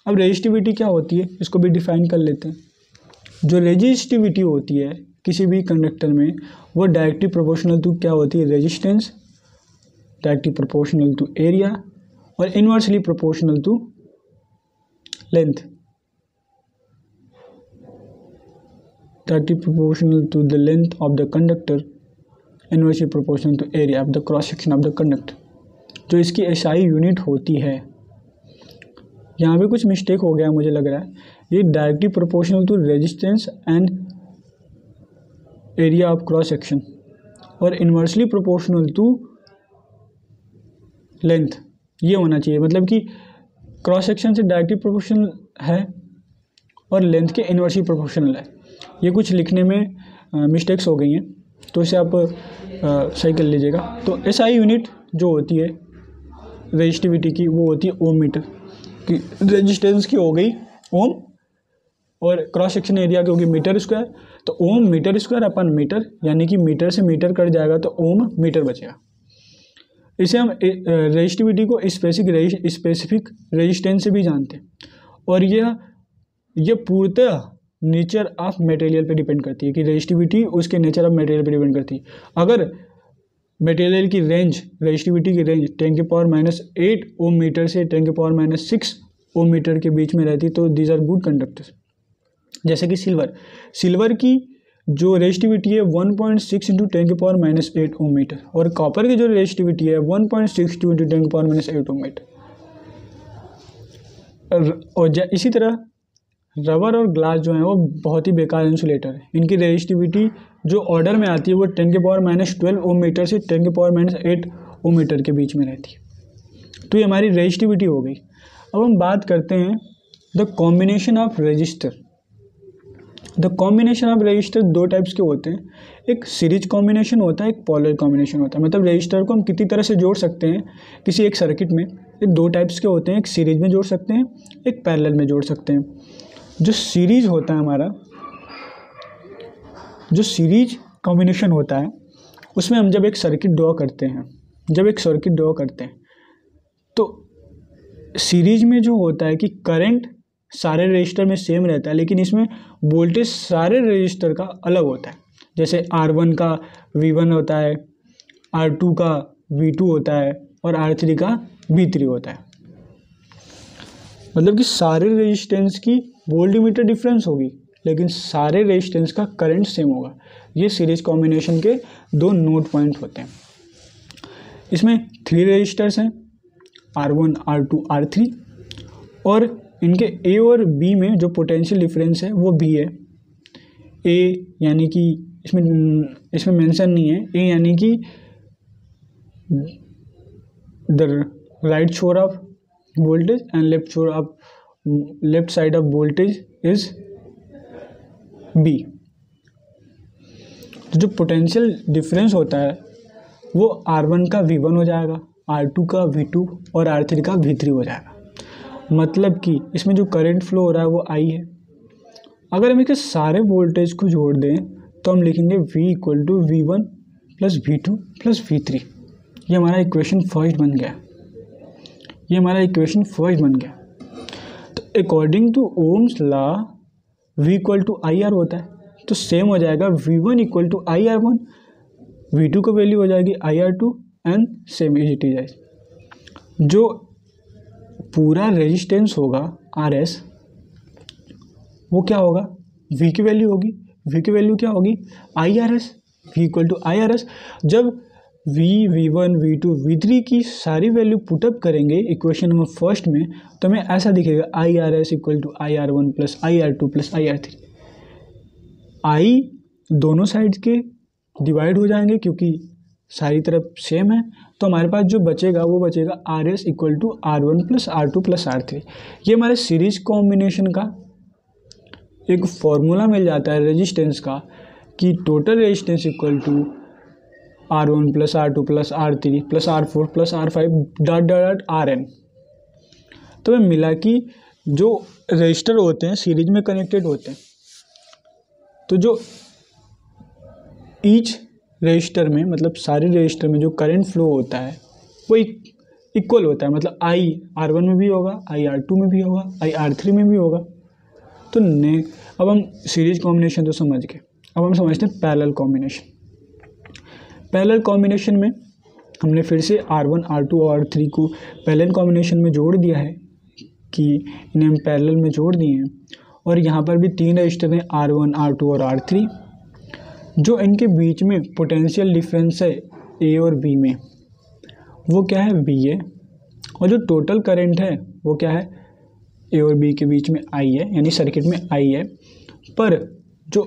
Speaker 1: अब रेजिस्टिविटी क्या होती है इसको भी डिफाइन कर लेते हैं। जो रेजिस्टिविटी होती है किसी भी कंडक्टर में वो डायरेक्टली प्रोपोर्शनल टू क्या होती है? Resistance, directly proportional to area, और inversely proportional to length, directly proportional to the length of the conductor, inversely proportional to area of the cross section of the conductor. जो इसकी एसआई यूनिट होती है, यहाँ पे कुछ मिस्टेक हो गया मुझे लग रहा है, ये directly proportional to resistance and area of cross section और इन्वर्सली प्रोपोर्शनल टू लेंथ, ये होना चाहिए। मतलब कि क्रॉस सेक्शन से डायरेक्टली प्रोपोर्शनल है और लेंथ के इन्वर्सली प्रोपोर्शनल है। ये कुछ लिखने में मिस्टेक्स हो गई हैं, तो इसे आप सही कर लीजिएगा। तो एसआई यूनिट जो होती है रेजिस्टिविटी की वो होती है ओम मीटर की। रेजिस्टेंस की हो गई ओम और क्रॉस सेक्शन एरिया की होगी मीटर स्क्वायर। तो ओम मीटर स्क्वायर अपन मीटर, यानी कि मीटर से मीटर कट जाएगा तो ओम मीटर बचेगा। इसे हम रेजिस्टिविटी को स्पेसिफिक रेजिस्टेंस से भी जानते हैं। और यह पूर्णतः नेचर ऑफ मटेरियल पे डिपेंड करती है, कि रेजिस्टिविटी उसके नेचर ऑफ मटेरियल पे डिपेंड करती है। अगर मटेरियल की रेंज, रेजिस्टिविटी की रेंज 10⁻⁸ ओम मीटर से 10⁻⁶ ओम मीटर के बीच में रहती, तो दीज आर गुड कंडक्टर्स। जैसे कि सिल्वर की जो रेजिस्टिविटी है 1.6 × 10⁻⁸ ओम मीटर, और कॉपर की जो रेजिस्टिविटी है 1.62 × 10⁻⁸ ओम मीटर। और इसी तरह रबर और ग्लास जो है वो बहुत ही बेकार इंसुलेटर है। इनकी रेजिस्टिविटी जो ऑर्डर में आती है वो 10⁻12 ओम मीटर से 10⁻8 ओम मीटर के बीच में रहती है। तो ये हमारी रेजिस्टिविटी हो गई। अब हम बात करते हैं the combination of register. The combination of register दो टाइप्स के होते हैं, एक सीरीज कॉम्बिनेशन होता है, एक पोलर कॉम्बिनेशन होता है। मतलब रजिस्टर को हम कितनी तरह से जोड़ सकते हैं किसी एक सर्किट में, ये दो टाइप्स के होते हैं, एक सीरीज में जोड़ सकते हैं, एक पैरेलल में जोड़ सकते हैं। जो सीरीज होता है हमारा, जो सीरीज कॉम्बिनेशन होता है उसमें हम जब एक सर्किट ड्रॉ करते हैं, तो सीरीज में जो होता है कि करंट सारे रजिस्टर में सेम रहता है, लेकिन इसमें वोल्टेज सारे रजिस्टर का अलग होता है। जैसे R1 का V1 होता है, R2 का V2 होता है और R3 का V3 होता है। मतलब कि सारे रेजिस्टेंस की वोल्टमीटर डिफरेंस होगी, लेकिन सारे रेजिस्टेंस का करंट सेम होगा। ये सीरीज कॉम्बिनेशन के दो नोट पॉइंट होते हैं। इसमें 3 रेजिस्टर्स हैं, R1, R2, R3, और इनके A और B में जो पोटेंशियल डिफरेंस है वो B है। A यानी कि इसमें मेंशन नहीं है, A यानी कि द राइट शोर of voltage and left side of voltage is B। तो जो पोटेंशियल डिफरेंस होता है वो R1 का V1 हो जाएगा, R2 का V2 और R3 का V3 हो जाएगा। मतलब कि इसमें जो करंट फ्लो हो रहा है वो I है। अगर हम इसके सारे वोल्टेज को जोड़ दें तो हम लिखेंगे V = V1 + V2 + V3। ये हमारा इक्वेशन फर्स्ट बन गया। तो according to Ohm's law V = IR होता है, तो सेम हो जाएगा V1 = IR1, V2 की वैल्यू हो जाएगी IR2 and same is it is. जो पूरा रेजिस्टेंस होगा RS, वो क्या होगा, V की वैल्यू होगी। V की वैल्यू क्या होगी, IRS। V = IRS। जब V1, V2, V3 की सारी वैल्यू पुटअप करेंगे इक्वेशन नंबर फर्स्ट में, तो हमें ऐसा दिखेगा IRS = IR1 + IR2 + IR3। I दोनों साइड्स के डिवाइड हो जाएंगे क्योंकि सारी तरफ सेम है, तो हमारे पास जो बचेगा वो बचेगा RS = R1 + R2 + R3। ये हमारे सीरीज कॉम्बिनेशन का एक फॉर्मूला मिल जाता है रेजिस्टेंस का, कि total resistance = R1 + R2 + R3 + R4 + R5 ... Rn। तो हमें मिला कि जो रजिस्टर होते हैं सीरीज में कनेक्टेड होते हैं, तो जो ईच रजिस्टर में, मतलब सारे रजिस्टर में जो करंट फ्लो होता है वो इक्वल होता है। मतलब I R1 में भी होगा, I R2 में भी होगा, I R3 में भी होगा। तो अब हम सीरीज कॉम्बिनेशन तो समझ गए, अब हम समझते हैं पैरेलल कॉम्बिनेशन। पैरेलल कॉम्बिनेशन में हमने फिर से R1, R2 और R3 को पैरेलल कॉम्बिनेशन में जोड़ दिया है, कि इन्हें हम पैरेलल में जोड़ दिए हैं। और यहाँ पर भी 3 रजिस्टर हैं, R1, R2 और R3। जो इनके बीच में पोटेंशियल डिफरेंस है A और B में, वो क्या है, V है। और जो टोटल करंट है वो क्या है, A और B के बीच में I है, यानी सर्किट में I है। पर जो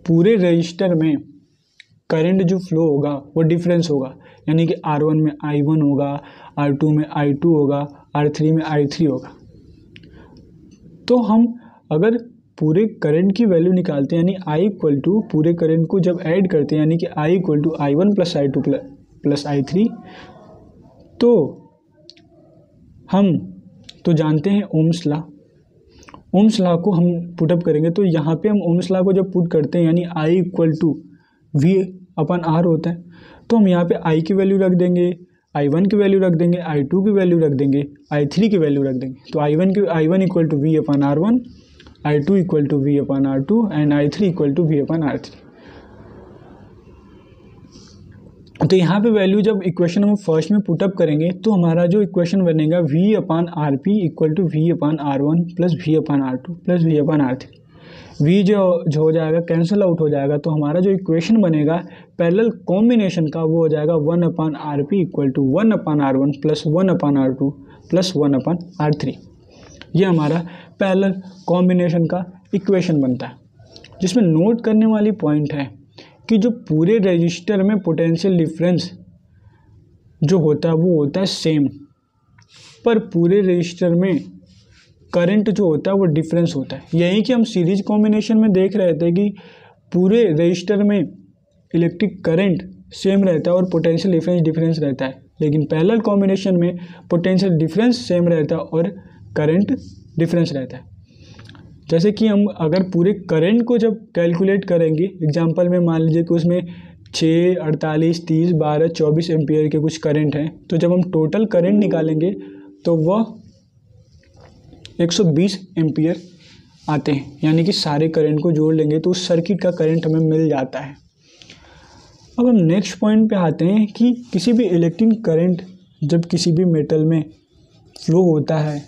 Speaker 1: पूरे रजिस्टर में करंट जो फ्लो होगा वो डिफरेंस होगा, यानी कि R1 में I1 होगा, R2 में I2 होगा, R3 में I3 होगा। तो हम अगर पूरे करंट की वैल्यू निकालते हैं, यानी I = पूरे करंट को जब ऐड करते हैं, यानी कि I = I1 + I2 + I3, तो हम तो जानते हैं ओम्स लॉ। ओम्स लॉ को हम पुटअप करेंगे, तो यहाँ पे हम ओम्स लॉ को जब पुट करते हैं, यानी I = V/R होता है, तो हम यहाँ पे I की वैल्यू रख देंगे, I1 की वैल्यू रख देंगे, I2 की वैल्यू रख देंगे, I3 की वैल्यू रख देंगे। तो I1 = V/R1, I2 equal to V upon R2 and I3 equal to V upon R3। तो यहाँ पे वैल्यू जब इक्वेशन हम फर्स्ट में पुटअप करेंगे तो हमारा जो इक्वेशन बनेगा V upon RP equal to V upon R1 plus V upon R2 plus V upon R3। V जो हो जाएगा कैंसिल आउट हो जाएगा, तो हमारा जो इक्वेशन बनेगा पैरेलल कॉम्बिनेशन का वो हो जाएगा 1 upon RP equal to 1 upon R1 plus 1 upon R2 plus 1 upon R3। ये हमारा पैरेलल कॉम्बिनेशन का इक्वेशन बनता है, जिसमें नोट करने वाली पॉइंट है कि जो पूरे रजिस्टर में पोटेंशियल डिफरेंस जो होता है वो होता है सेम, पर पूरे रजिस्टर में करंट जो होता है वो डिफरेंस होता है। यही कि हम सीरीज कॉम्बिनेशन में देख रहे थे कि पूरे रजिस्टर में इलेक्ट्रिक करंट सेम रहता है और पोटेंशियल डिफरेंस रहता है, लेकिन पैरेलल कॉम्बिनेशन में पोटेंशियल डिफरेंस सेम रहता है और करंट डिफरेंस रहता है। जैसे कि हम अगर पूरे करंट को जब कैलकुलेट करेंगे, एग्जांपल में मान लीजिए कि उसमें 6, 48, 30, 12, 24 एम्पियर के कुछ करंट हैं, तो जब हम टोटल करंट निकालेंगे तो वह 120 एम्पियर आते हैं, यानी कि सारे करंट को जोड़ लेंगे तो उस सर्किट का करंट हमें मिल जाता है। अब हम नेक्स्ट पॉइंट पे आते हैं कि किसी भी इलेक्ट्रिक करंट जब किसी भी मेटल में फ्लो होता है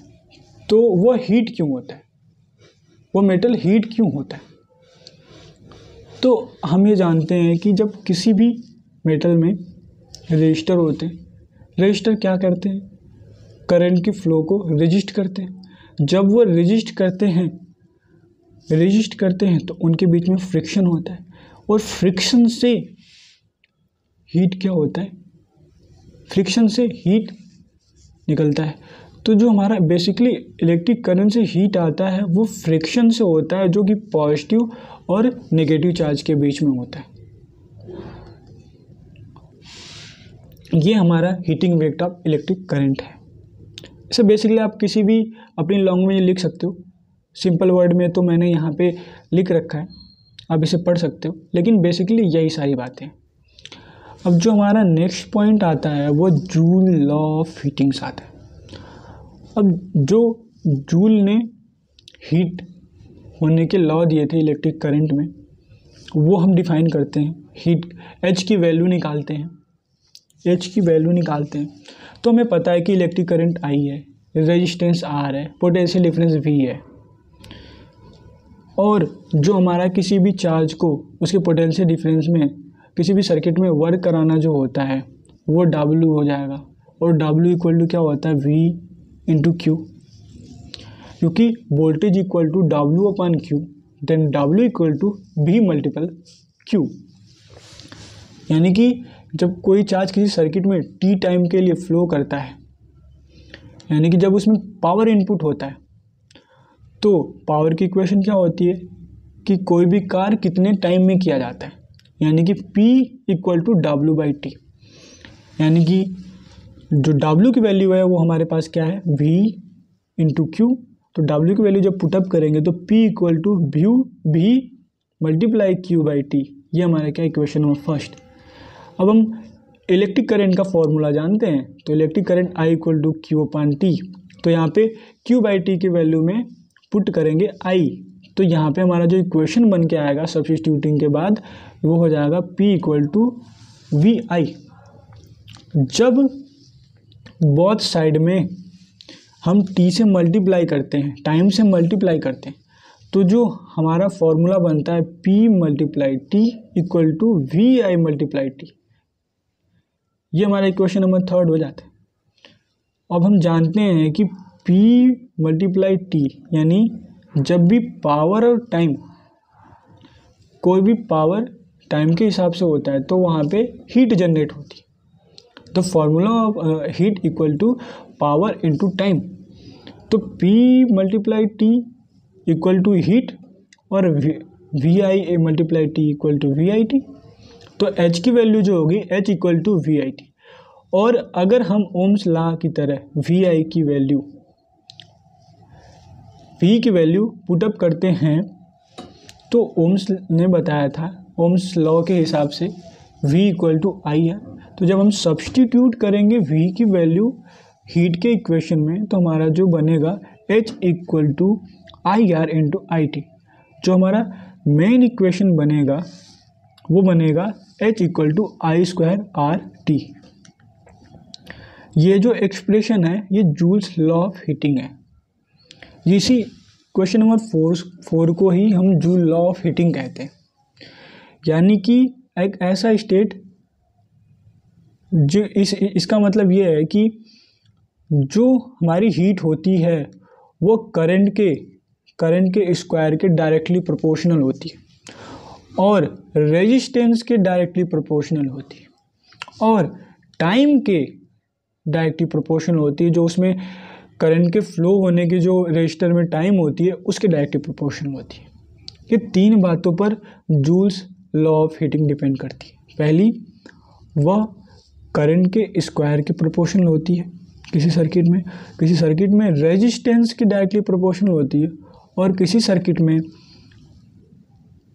Speaker 1: तो वह हीट क्यों होता है, वो मेटल हीट क्यों होता है। तो हम ये जानते हैं कि जब किसी भी मेटल में रेजिस्टर होते हैं, रेजिस्टर क्या करते हैं, करंट की फ्लो को रेजिस्ट करते हैं। जब वो रेजिस्ट करते हैं तो उनके बीच में फ्रिक्शन होता है, और फ्रिक्शन से हीट क्या होता है, फ्रिक्शन से हीट निकलता है। तो जो हमारा बेसिकली इलेक्ट्रिक करंट से हीट आता है वो फ्रिक्शन से होता है, जो कि पॉजिटिव और नेगेटिव चार्ज के बीच में होता है। ये हमारा heating effect of electric current है। इसे बेसिकली आप किसी भी अपनी लैंग्वेज में लिख सकते हो, सिंपल वर्ड में तो मैंने यहाँ पे लिख रखा है, आप इसे पढ़ सकते हो, लेकिन बेसिकली यही सारी बातें। अब जो हमारा नेक्स्ट पॉइंट आता है वो जूल लॉ ऑफ हीटिंग्स आता है। अब जो जूल ने हीट होने के लॉ दिए थे इलेक्ट्रिक करंट में, वो हम डिफाइन करते हैं, हीट एच की वैल्यू निकालते हैं, तो हमें पता है कि इलेक्ट्रिक करंट I है, रेजिस्टेंस R है, पोटेंशियल डिफरेंस V है, और जो हमारा किसी भी चार्ज को उसके पोटेंशियल डिफरेंस में किसी भी सर्किट में वर्क कराना जो होता है वो W हो जाएगा, और W इक्वल टू क्या होता है, V इंटू Q, क्योंकि voltage equal to W upon Q, then W equal to V multiple Q। यानी कि जब कोई चार्ज किसी सर्किट में T टाइम के लिए फ्लो करता है, यानी कि जब उसमें पावर इनपुट होता है, तो पावर की इक्वेशन क्या होती है कि कोई भी कार्य कितने टाइम में किया जाता है, यानी कि P equal to W by T. यानी कि जो W की वैल्यू है वो हमारे पास क्या है, V इंटू Q। तो W की वैल्यू जब पुटअप करेंगे तो P equal to V multiply Q by T. ये हमारा क्या इक्वेशन नंबर फर्स्ट। अब हम इलेक्ट्रिक करंट का फॉर्मूला जानते हैं, तो electric current I equal to Q upon T. तो यहाँ पे Q बाई टी की वैल्यू में पुट करेंगे I, तो यहाँ पे हमारा जो इक्वेशन बन के आएगा सब्स्टिट्यूटिंग के बाद वो हो जाएगा P इक्वल टू वी आई। जब बोथ साइड में हम T से मल्टीप्लाई करते हैं, टाइम से मल्टीप्लाई करते हैं, तो जो हमारा फॉर्मूला बनता है P multiply T equal to V I multiply T. ये हमारा इक्वेशन नंबर थर्ड हो जाता है। अब हम जानते हैं कि P मल्टीप्लाई टी यानी जब भी पावर और टाइम, कोई भी पावर टाइम के हिसाब से होता है तो वहाँ पे हीट जनरेट होती है। तो formula of heat equal to power into time. तो P multiply T equal to heat और V I multiply T equal to V I T. तो H की वैल्यू जो होगी H equal to V I T. और अगर हम ओम्स लॉ की तरह वी आई की वैल्यू, V की वैल्यू पुटअप करते हैं, तो ओम्स ने बताया था ओम्स लॉ के हिसाब से V इक्वल टू आई है। तो जब हम सब्स्टिट्यूट करेंगे V की वैल्यू हीट के इक्वेशन में, तो हमारा जो बनेगा H equal to IR into IT। जो हमारा मेन इक्वेशन बनेगा वो बनेगा H इक्वल टू I²RT। ये जो एक्सप्रेशन है ये जूल्स लॉ ऑफ हीटिंग है। इसी क्वेश्चन नंबर 4 को ही हम जूल लॉ ऑफ हीटिंग कहते हैं, यानी कि एक ऐसा स्टेट जो इसका मतलब ये है कि जो हमारी हीट होती है वो करंट के स्क्वायर के डायरेक्टली प्रोपोर्शनल होती है और रेजिस्टेंस के डायरेक्टली प्रोपोर्शनल होती है और टाइम के डायरेक्टली प्रोपोर्शनल होती है। जो उसमें करंट के फ्लो होने की जो रजिस्टर में टाइम होती है उसके डायरेक्टली प्रोपोर्शनल होती है। ये 3 बातों पर joules law of heating depend करती है। पहली, वह करंट के स्क्वायर के प्रोपोर्शनल होती है किसी सर्किट में रेजिस्टेंस की डायरेक्टली प्रोपोर्शनल होती है और किसी सर्किट में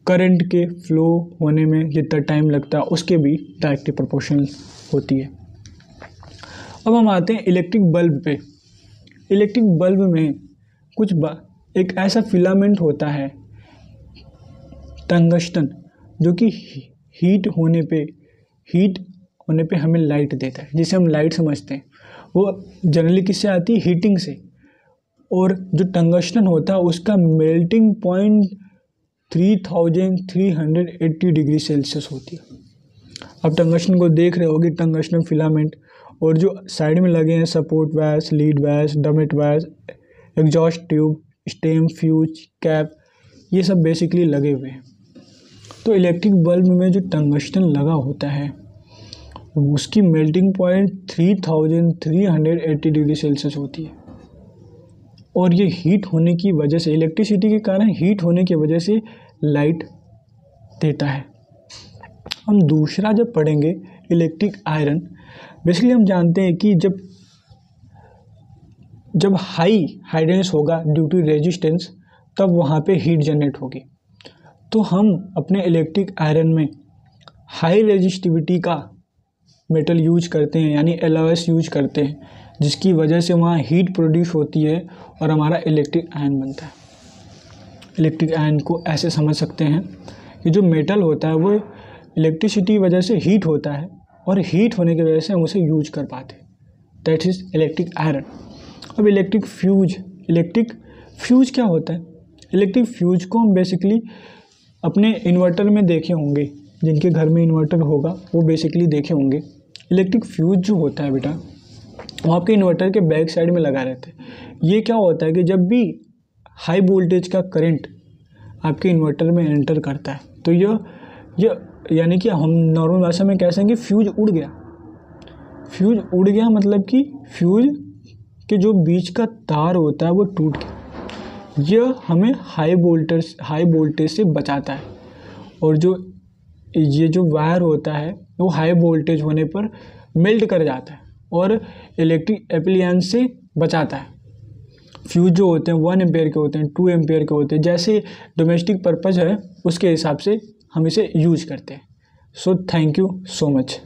Speaker 1: करंट के फ्लो होने में जितना टाइम लगता है उसके भी डायरेक्टली प्रोपोर्शनल होती है। अब हम आते हैं इलेक्ट्रिक बल्ब पे। इलेक्ट्रिक बल्ब में एक ऐसा फिलामेंट होता है टंगस्टन, जो कि हीट होने पे हमें लाइट देता है, जिसे हम लाइट समझते हैं। वो जनरली किससे आती है? हीटिंग से। और जो टंगस्टन होता है उसका मेल्टिंग पॉइंट 3380 डिग्री सेल्सियस होती है। अब टंगस्टन को देख रहे होगे, टंगस्टन फिलामेंट, और जो साइड में लगे हैं support wires, lead wires, dumet wires, exhaust tube, stem, fuse, cap, ये सब बेसिकली लगे हुए हैं। तो इलेक्ट्रिक बल्ब में जो टंगस्टन लगा होता है उसकी मेल्टिंग पॉइंट 3380 डिग्री सेल्सियस होती है और ये हीट होने की वजह से, इलेक्ट्रिसिटी के कारण हीट होने की वजह से लाइट देता है। हम दूसरा जब पढ़ेंगे इलेक्ट्रिक आयरन, बेसिकली हम जानते हैं कि जब हाई हाइडेंस होगा ड्यू टू रेजिस्टेंस तब वहाँ पे हीट जनरेट होगी। तो हम अपने इलेक्ट्रिक आयरन में हाई रेजिस्टिविटी का मेटल यूज करते हैं, यानी एलओएस यूज करते हैं, जिसकी वजह से वहाँ हीट प्रोड्यूस होती है और हमारा इलेक्ट्रिक आयरन बनता है। इलेक्ट्रिक आयरन को ऐसे समझ सकते हैं कि जो मेटल होता है वो इलेक्ट्रिसिटी की वजह से हीट होता है और हीट होने की वजह से हम उसे यूज कर पाते हैं, दैट इज़ इलेक्ट्रिक आयरन। अब इलेक्ट्रिक फ्यूज क्या होता है? इलेक्ट्रिक फ्यूज को हम बेसिकली अपने इन्वर्टर में देखे होंगे, जिनके घर में इन्वर्टर होगा वो बेसिकली देखे होंगे। इलेक्ट्रिक फ्यूज जो होता है बेटा वो आपके इन्वर्टर के बैक साइड में लगा रहता है। ये क्या होता है कि जब भी हाई वोल्टेज का करंट आपके इन्वर्टर में एंटर करता है तो यह यानी कि हम नॉर्मल भाषा में कह सकेंगे फ्यूज उड़ गया। फ्यूज उड़ गया मतलब कि फ्यूज के जो बीच का तार होता है वो टूट गया। यह हमें हाई वोल्टेज से बचाता है और ये जो वायर होता है वो हाई वोल्टेज होने पर मेल्ट कर जाता है और इलेक्ट्रिक एप्लायंस से बचाता है। फ्यूज जो होते हैं 1 एम्पेयर के होते हैं, 2 एम्पेयर के होते हैं, जैसे डोमेस्टिक पर्पज़ है उसके हिसाब से हम इसे यूज करते हैं। So thank you so much.